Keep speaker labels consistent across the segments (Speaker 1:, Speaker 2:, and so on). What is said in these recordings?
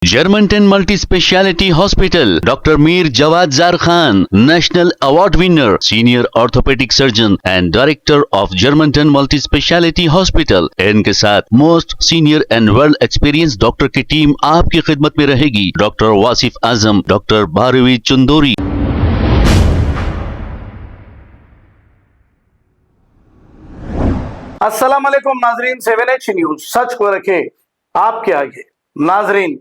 Speaker 1: Germantown Multi Speciality Hospital, Dr. Mir Jawad Zar Khan, National Award winner, Senior Orthopedic Surgeon and Director of Germantown Multi Speciality Hospital। इनके साथ most senior and world experience doctor की team आपकी खिदमत में रहेगी। Doctor Wasif Azam, doctor Bharvi Chandori.
Speaker 2: अस्सलाम वालेकुम नाजरीन, 7H न्यूज सच को रखे आपके आगे। नाजरीन,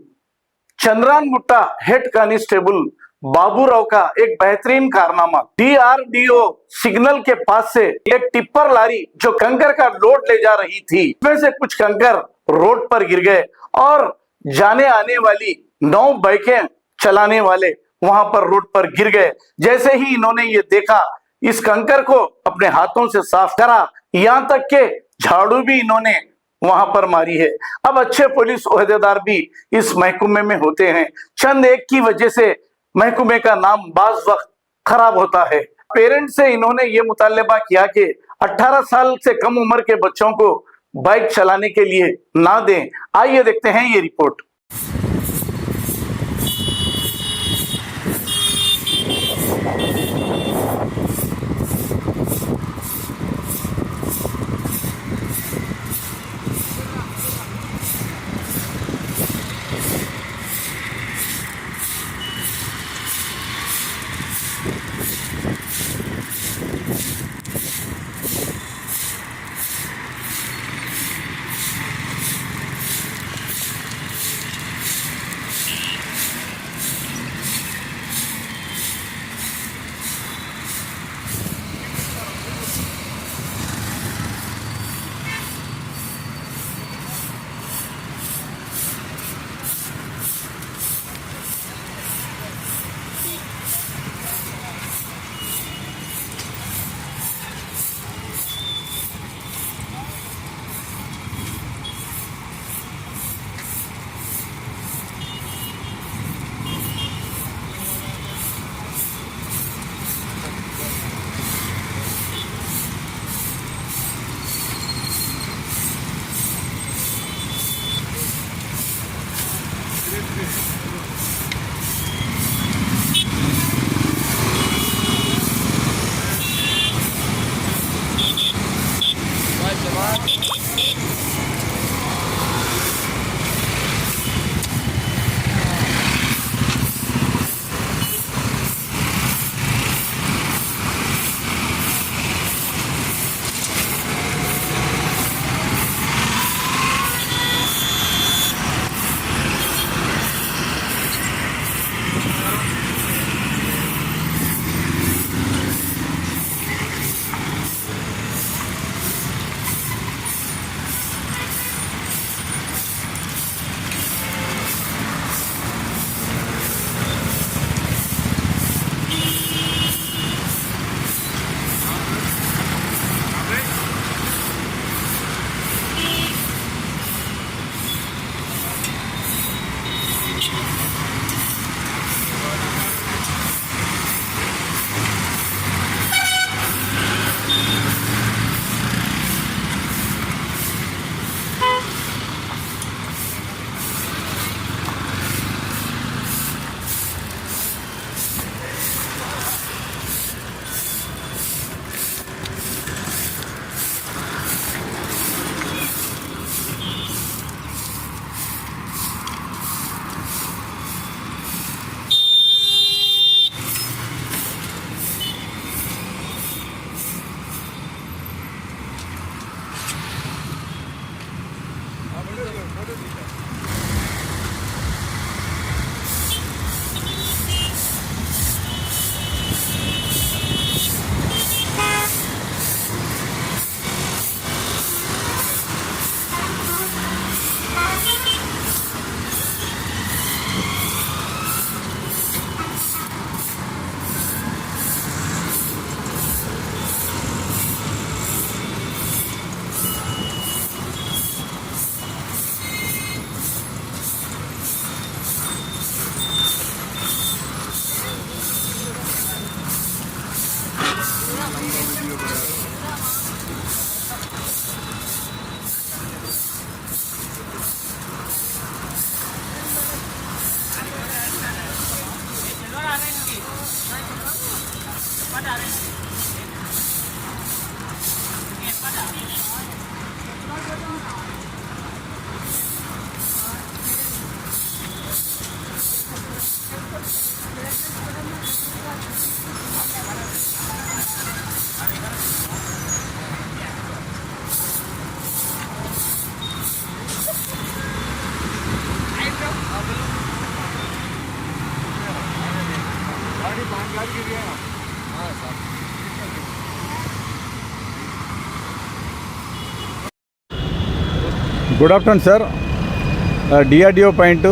Speaker 2: चंद्रान गुट्टा हेड कांस्टेबल बाबूराव का एक बेहतरीन कारनामा। DRDO सिग्नल के पास से एक टिप्पर लारी जो कंकर का लोड ले जा रही थी, इसमें से कुछ कंकर रोड पर गिर गए और जाने आने वाली 9 बाइकें चलाने वाले वहां पर रोड पर गिर गए। जैसे ही इन्होंने ये देखा, इस कंकर को अपने हाथों से साफ करा, यहां तक के झाड़ू भी इन्होंने वहां पर मारी है। अब अच्छे पुलिस ओहदेदार भी इस महकमे में होते हैं, चंद एक की वजह से महकमे का नाम बाज वक्त खराब होता है। पेरेंट्स से इन्होंने ये मुतालबा किया कि 18 साल से कम उम्र के बच्चों को बाइक चलाने के लिए ना दें। आइए देखते हैं ये report.
Speaker 3: Good afternoon sir. DRDO point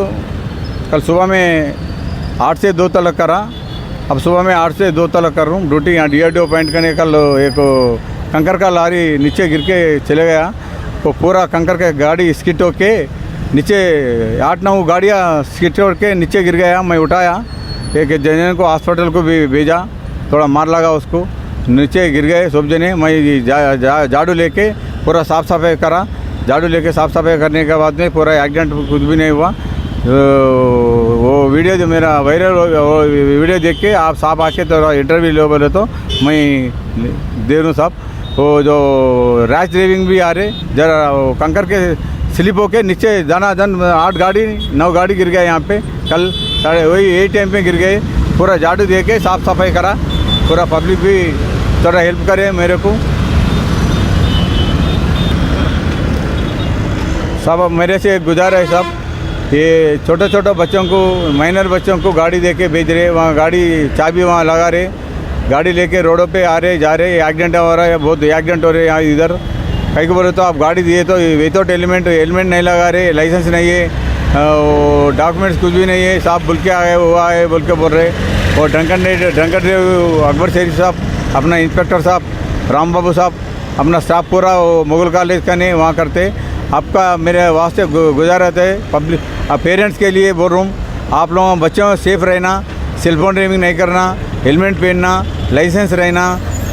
Speaker 3: कल सुबह में 8 से 2 तक करा। अब सुबह में 8 से 2 तक कर रहा हूँ ड्यूटी यहाँ DRDO पॉइंट करने। कल एक कंकर का लारी नीचे गिर के चले गया, तो पूरा कंकर का गाड़ी स्किट होके नीचे 8-9 गाड़ियाँ स्किट होके नीचे गिर गया। मैं उठाया, एक जने को हॉस्पिटल को भी भेजा, थोड़ा मार लगा उसको, नीचे गिर गए सब जने। मैं झाड़ू लेके पूरा साफ़ सफाई करा। झाड़ू लेके साफ़ सफाई करने के बाद में पूरा एक्सीडेंट कुछ भी नहीं हुआ। वो वीडियो जो मेरा वायरल वो वीडियो देख के आप साहब आके तो इंटरव्यू लो बोले तो मैं दे दूँ साहब। वो जो रैश ड्राइविंग भी आ रहे, जरा कंकर के स्लिप होके नीचे जाना 8 गाड़ी 9 गाड़ी गिर गए यहाँ पे। कल वही यही टाइम पे गिर गए। पूरा झाड़ू दे के साफ़ सफाई करा, पूरा पब्लिक भी थोड़ा हेल्प करे मेरे को। सब मेरे से गुजारा है सब, ये छोटे छोटे बच्चों को, माइनर बच्चों को गाड़ी दे के भेज रहे, वहाँ गाड़ी चाबी वहाँ लगा रहे, गाड़ी लेके रोडों पे आ रहे जा रहे। एक्सीडेंट हो रहा है, बहुत एक्सीडेंट हो रहे हैं यहाँ इधर। कहीं को बोले तो आप गाड़ी दिए तो विदाउट हेलमेट नहीं लगा रहे, लाइसेंस नहीं है, डॉक्यूमेंट्स कुछ भी नहीं है, साहब बोल के आए हुआ है बोल के बोल रहे। और ड्रंकन अकबर शरीफ साहब, अपना इंस्पेक्टर साहब, राम बाबू साहब, अपना स्टाफ पूरा मुगल कॉलेज का नहीं वहाँ करते। आपका मेरे वास्ते गुजारत है पब्लिक पेरेंट्स के लिए बोल रहा हूँ, आप लोगों बच्चों सेफ रहना, सेलफोन ड्राइविंग नहीं करना, हेलमेट पहनना, लाइसेंस रहना,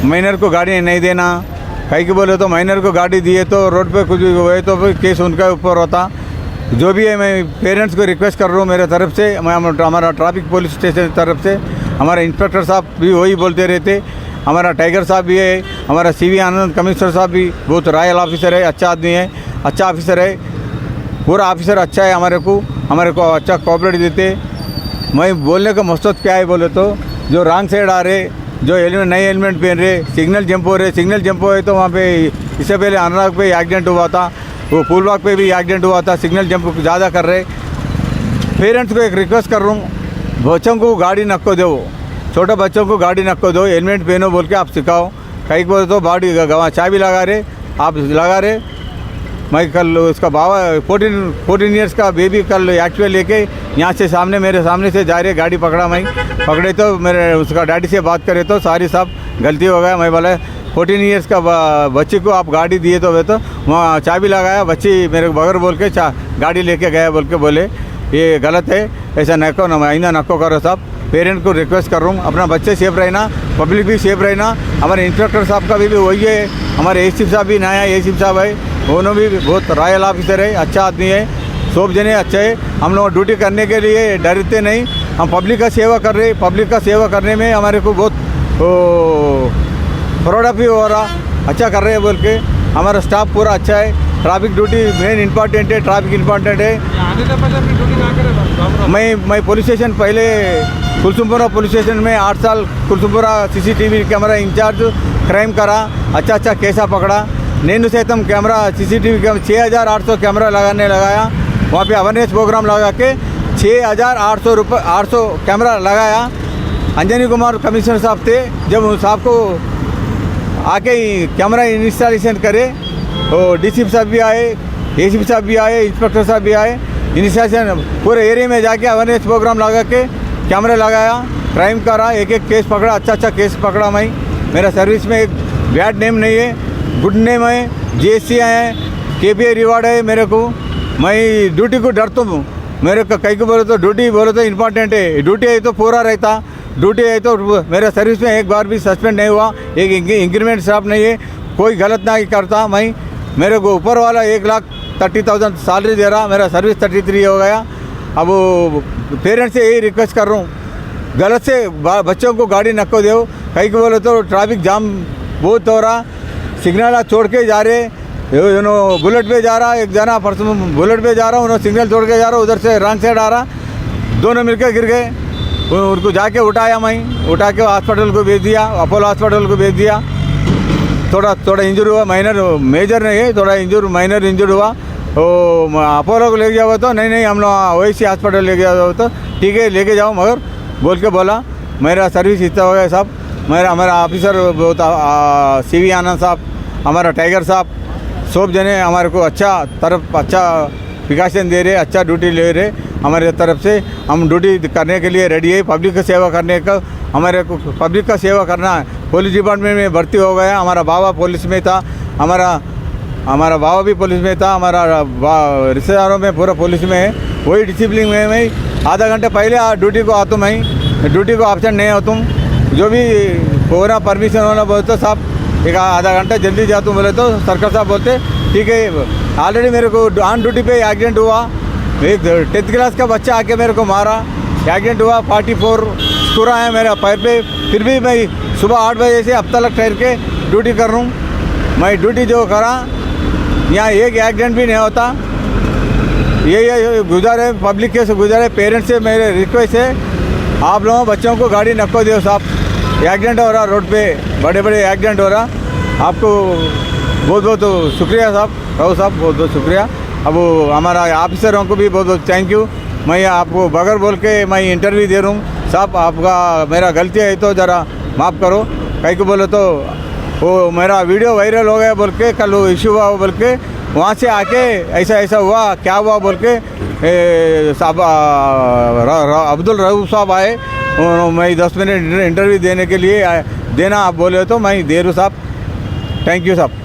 Speaker 3: माइनर को गाड़ी नहीं देना। कहीं के बोले तो माइनर को गाड़ी दिए तो रोड पे कुछ भी हुए तो केस उनका ऊपर होता। जो भी है मैं पेरेंट्स को रिक्वेस्ट कर रहा हूँ मेरे तरफ से, मैं हमारा ट्रैफिक पुलिस स्टेशन की तरफ से, हमारे इंस्पेक्टर साहब भी वही बोलते रहते, हमारा टाइगर साहब भी है, हमारा CV आनंद कमिश्नर साहब भी बहुत रॉयल ऑफिसर है, अच्छा आदमी है, अच्छा ऑफिसर है, पूरा ऑफिसर अच्छा है। हमारे को अच्छा कोऑपरेट देते। मैं बोलने का मकसद क्या है बोले तो, जो रॉन्ग साइड आ रहे, जो हेलमेट नए हेलमेट पहन रहे, सिग्नल जंप हो रहे, सिग्नल जंप हुए तो वहाँ पे इससे पहले अनुराग पे एक्सीडेंट हुआ था, वो फूलबाग पे भी एक्सीडेंट हुआ था, सिग्नल जंप ज़्यादा कर रहे। पेरेंट्स को एक रिक्वेस्ट कर रहा हूँ, बच्चों को गाड़ी नको दो, छोटे बच्चों को गाड़ी नको दो, हेलमेट पहनो बोल के आप सिखाओ। कहीं बोले तो गाड़ी चाबी लगा रहे, आप लगा रहे। मैं कल उसका बाबा 14 ईयर्स का बेबी कल एक्टिवा लेके यहाँ से मेरे सामने से जा रहे, गाड़ी पकड़ा। मैं पकड़े तो मेरे उसका डैडी से बात करे तो सारी सब गलती हो गया। मैं बोला 14 ईयर्स का बच्ची को आप गाड़ी दिए तो वहाँ चाबी लगाया, बच्ची मेरे बगैर बोल के गाड़ी लेके गया बोल के बोले, ये गलत है, ऐसा नको ना, आइंदा नको करो साहब। पेरेंट को रिक्वेस्ट कर रहा हूँ, अपना बच्चे सेफ रहना, पब्लिक भी सेफ रहना। हमारे इंस्पेक्टर साहब का भी वही है, हमारे ACP साहब भी नया ACP साहब है, उन्होंने भी बहुत रॉयल ऑफिसर है, अच्छा आदमी है, सब जने अच्छे है। हम लोग ड्यूटी करने के लिए डरते नहीं, हम पब्लिक का सेवा कर रहे। पब्लिक का सेवा करने में हमारे को बहुत प्राउड ऑफ हो रहा, अच्छा कर रहे हैं बोल के। हमारा स्टाफ पूरा अच्छा है। ट्रैफिक ड्यूटी मेन इंपॉर्टेंट है, ट्रैफिक इंपॉर्टेंट है। मैं पुलिस स्टेशन पहले कुलसुमपुरा पुलिस स्टेशन में 8 साल Kulsumpura CCTV camera incharge crime करा, अच्छा केसा पकड़ा। నేను సైతం कैमरा CCTV 6800 कैमरा लगाया, वहाँ पे अवेयरनेस प्रोग्राम लगा के 6800 कैमरा लगाया। अंजनी कुमार कमिश्नर साहब थे, जब उन साहब को आके ही कैमरा इंस्टॉलेशन करे, और DCP साहब भी आए, ACP साहब भी आए, इंस्पेक्टर साहब भी आए। इंस्टॉलेशन पूरे एरिया में जाके अवेयरनेस प्रोग्राम लगा के कैमरा लगाया, क्राइम करा, एक केस पकड़ा, अच्छा केस पकड़ा। मैं मेरा सर्विस में एक बैड नेम नहीं है, गुड नेम है, GST है, KPI रिवार्ड है मेरे को। मैं ड्यूटी को डरता हूँ, मेरे को कहीं को बोले तो ड्यूटी बोले तो इम्पॉर्टेंट है, ड्यूटी है तो पूरा रहता, ड्यूटी है तो मेरा सर्विस में एक बार भी सस्पेंड नहीं हुआ, एक इंक्रीमेंट स्टाफ नहीं है, कोई गलत नहीं करता। मैं मेरे को ऊपर वाला 1,30,000 सैलरी दे रहा, मेरा सर्विस 33 हो गया। अब पेरेंट्स से यही रिक्वेस्ट कर रहा हूँ, गलत से बच्चों को गाड़ी नको दो, कहीं को बोले तो ट्रैफिक जाम बहुत हो रहा, सिग्नल छोड़ के जा रहे, बुलेट पे जा रहा, एक जना परसों बुलेट पे जा रहा, उन्होंने सिग्नल छोड़ के जा रहा, उधर से रंग साइड आ रहा, दोनों मिलकर गिर गए। उनको जाके उठाया, मैं उठा के हॉस्पिटल को भेज दिया, अपोलो हॉस्पिटल को भेज दिया। थोड़ा इंजर हुआ, माइनर, मेजर नहीं है, थोड़ा माइनर इंजर हुआ। तो अपोलो को लेके जाओ तो नहीं हम लोग ओएसी हॉस्पिटल लेके जाओ तो ठीक है लेके जाओ, मगर बोल के बोला मेरा सर्विस इतना हो गया साहब। हमारा ऑफिसर बहुत CV आनंद साहब, हमारा टाइगर साहब, सब जने हमारे को अच्छा प्रिकॉशन दे रहे, अच्छा ड्यूटी ले रहे हमारे तरफ से। हम ड्यूटी करने के लिए रेडी है, पब्लिक की सेवा करने का, हमारे को पब्लिक का सेवा करना है। पुलिस डिपार्टमेंट में भर्ती हो गया, हमारा बाबा पुलिस में था, हमारा बाबा भी पुलिस में था, हमारा रिश्तेदारों में पूरा पुलिस में है। वही डिसिप्लिन में मैं आधा घंटे पहले ड्यूटी को आता, मैं ड्यूटी को ऑप्शन नहीं होता हूँ। जो भी पूरा परमिशन होना बोलते साहब एक आधा घंटा जल्दी जाता हूँ बोले तो सरकार साहब बोलते ठीक है। ऑलरेडी मेरे को ऑन ड्यूटी पे एक्सीडेंट हुआ, एक 10th क्लास का बच्चा आके मेरे को मारा, एक्सीडेंट हुआ, 44 स्कूरा है मेरा पैर पे। फिर भी मैं सुबह 8 बजे से अब तक ठहर के ड्यूटी कर रहा हूँ। मैं ड्यूटी जो करा यहाँ एक एक्सीडेंट भी नहीं होता। ये गुजारे पब्लिक के से गुजारे, पेरेंट्स से मेरे रिक्वेस्ट है आप लोगों बच्चों को गाड़ी नको दो साहब। एक्सीडेंट हो रहा रोड पे, बड़े एक्सीडेंट हो रहा। आपको बहुत बहुत शुक्रिया साहब, राव साहब बहुत बहुत शुक्रिया। अब हमारा ऑफिसरों को भी बहुत बहुत थैंक यू। मैं आपको बगैर बोल के मैं इंटरव्यू दे रहा हूँ साहब, आपका मेरा गलती है तो ज़रा माफ़ करो। कहीं को बोले तो वो मेरा वीडियो वायरल हो गया बोल के, कल वो इशू हुआ बोल के, वहाँ से आके ऐसा हुआ क्या हुआ बोल के साहब अब्दुल रऊफ साहब आए, मैं 10 मिनट इंटरव्यू देने के लिए देना आप बोले तो मैं दे रहा हूँ साहब। थैंक यू साहब।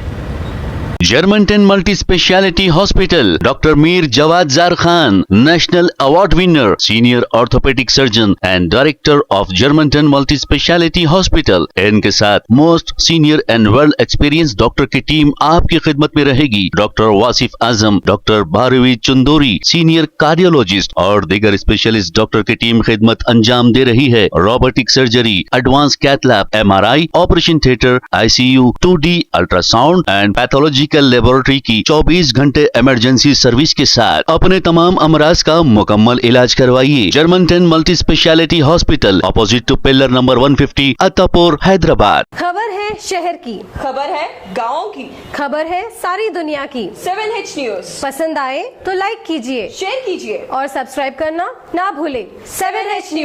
Speaker 1: Germantown Multi Speciality Hospital, Dr. Mir Jawad Zar Khan, National Award winner, Senior Orthopedic Surgeon and Director of Germantown Multi Speciality Hospital। इनके साथ most senior and well experience doctor की टीम आपकी खिदमत में रहेगी। Doctor Wasif Azam, doctor Bharvi Chandori, senior cardiologist और दीगर specialist doctor की टीम खिदमत अंजाम दे रही है। Robotic surgery, advance cath lab, MRI, operation theatre, ICU, 2D ultrasound and pathology laboratory की 24 घंटे इमरजेंसी सर्विस के साथ अपने तमाम अमराज का मुकम्मल इलाज करवाइए। Germanten multi speciality hospital, opposite to pillar number 150, Attapur, Hyderabad.
Speaker 4: खबर है शहर की,
Speaker 5: खबर है गाँव की,
Speaker 4: खबर है सारी दुनिया की।
Speaker 5: 7H न्यूज
Speaker 4: पसंद आए तो लाइक कीजिए,
Speaker 5: शेयर कीजिए
Speaker 4: और सब्सक्राइब करना ना भूले।
Speaker 5: 7H news.